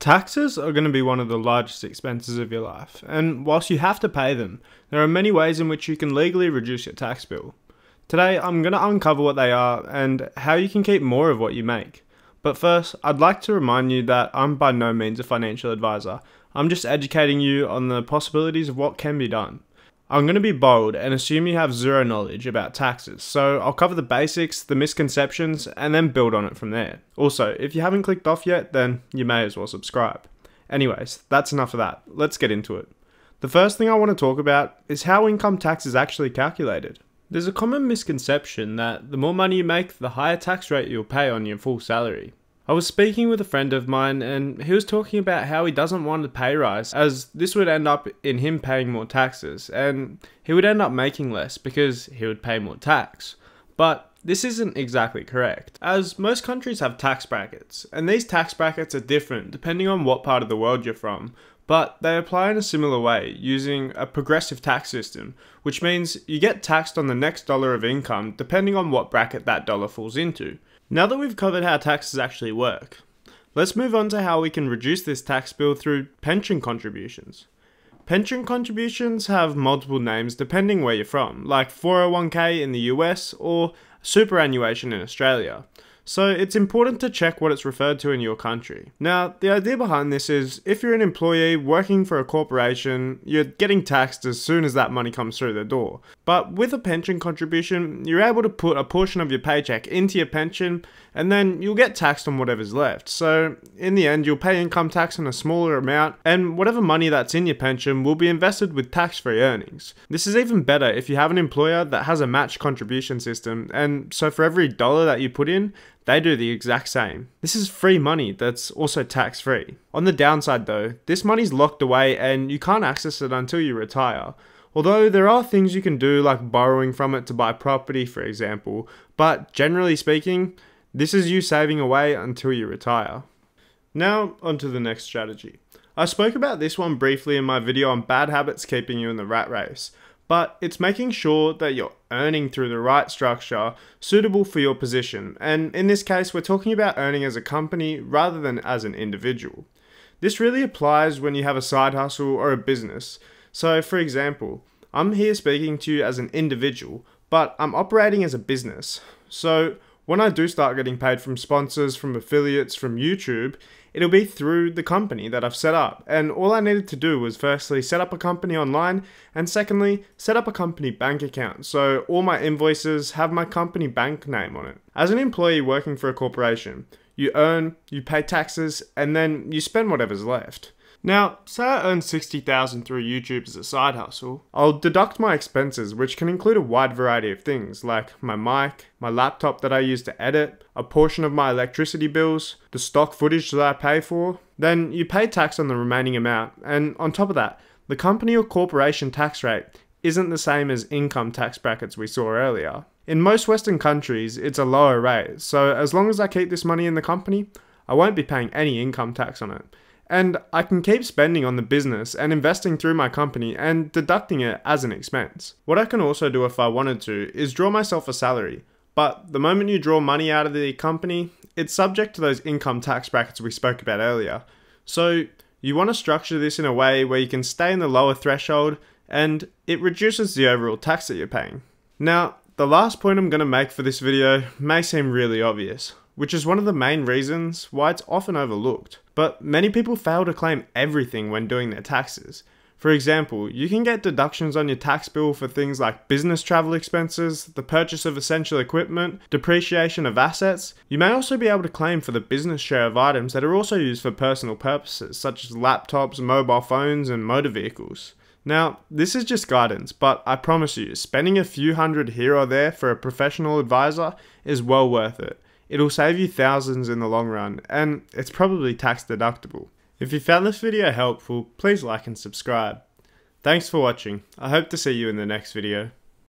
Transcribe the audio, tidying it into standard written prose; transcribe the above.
Taxes are going to be one of the largest expenses of your life, and whilst you have to pay them, there are many ways in which you can legally reduce your tax bill. Today, I'm going to uncover what they are and how you can keep more of what you make. But first, I'd like to remind you that I'm by no means a financial advisor. I'm just educating you on the possibilities of what can be done. I'm going to be bold and assume you have zero knowledge about taxes, so I'll cover the basics, the misconceptions, and then build on it from there. Also, if you haven't clicked off yet, then you may as well subscribe. Anyways, that's enough of that. Let's get into it. The first thing I want to talk about is how income tax is actually calculated. There's a common misconception that the more money you make, the higher tax rate you'll pay on your full salary. I was speaking with a friend of mine and he was talking about how he doesn't want a pay rise, as this would end up in him paying more taxes and he would end up making less because he would pay more tax. But this isn't exactly correct, as most countries have tax brackets, and these tax brackets are different depending on what part of the world you're from, but they apply in a similar way using a progressive tax system, which means you get taxed on the next dollar of income depending on what bracket that dollar falls into. Now that we've covered how taxes actually work, let's move on to how we can reduce this tax bill through pension contributions. Pension contributions have multiple names depending where you're from, like 401k in the US or superannuation in Australia. So it's important to check what it's referred to in your country. Now, the idea behind this is if you're an employee working for a corporation, you're getting taxed as soon as that money comes through the door. But with a pension contribution, you're able to put a portion of your paycheck into your pension and then you'll get taxed on whatever's left. So in the end, you'll pay income tax on a smaller amount and whatever money that's in your pension will be invested with tax-free earnings. This is even better if you have an employer that has a matched contribution system, and so for every dollar that you put in, they do the exact same. This is free money that's also tax-free. On the downside though, this money's locked away and you can't access it until you retire. Although there are things you can do like borrowing from it to buy property, for example, but generally speaking, this is you saving away until you retire. Now onto the next strategy. I spoke about this one briefly in my video on bad habits keeping you in the rat race, but it's making sure that you're earning through the right structure suitable for your position, and in this case we're talking about earning as a company rather than as an individual. This really applies when you have a side hustle or a business. So for example, I'm here speaking to you as an individual, but I'm operating as a business. So when I do start getting paid from sponsors, from affiliates, from YouTube, it'll be through the company that I've set up. And all I needed to do was firstly set up a company online, and secondly, set up a company bank account. So all my invoices have my company bank name on it. As an employee working for a corporation, you earn, you pay taxes, and then you spend whatever's left. Now, say I earn $60,000 through YouTube as a side hustle, I'll deduct my expenses, which can include a wide variety of things like my mic, my laptop that I use to edit, a portion of my electricity bills, the stock footage that I pay for. Then you pay tax on the remaining amount, and on top of that, the company or corporation tax rate isn't the same as income tax brackets we saw earlier. In most Western countries, it's a lower rate, so as long as I keep this money in the company, I won't be paying any income tax on it. And I can keep spending on the business and investing through my company and deducting it as an expense. What I can also do if I wanted to is draw myself a salary, but the moment you draw money out of the company, it's subject to those income tax brackets we spoke about earlier. So you want to structure this in a way where you can stay in the lower threshold and it reduces the overall tax that you're paying. Now, the last point I'm going to make for this video may seem really obvious, which is one of the main reasons why it's often overlooked. But many people fail to claim everything when doing their taxes. For example, you can get deductions on your tax bill for things like business travel expenses, the purchase of essential equipment, depreciation of assets. You may also be able to claim for the business share of items that are also used for personal purposes, such as laptops, mobile phones, and motor vehicles. Now, this is just guidance, but I promise you, spending a few hundred here or there for a professional advisor is well worth it. It'll save you thousands in the long run, and it's probably tax deductible. If you found this video helpful, please like and subscribe. Thanks for watching. I hope to see you in the next video.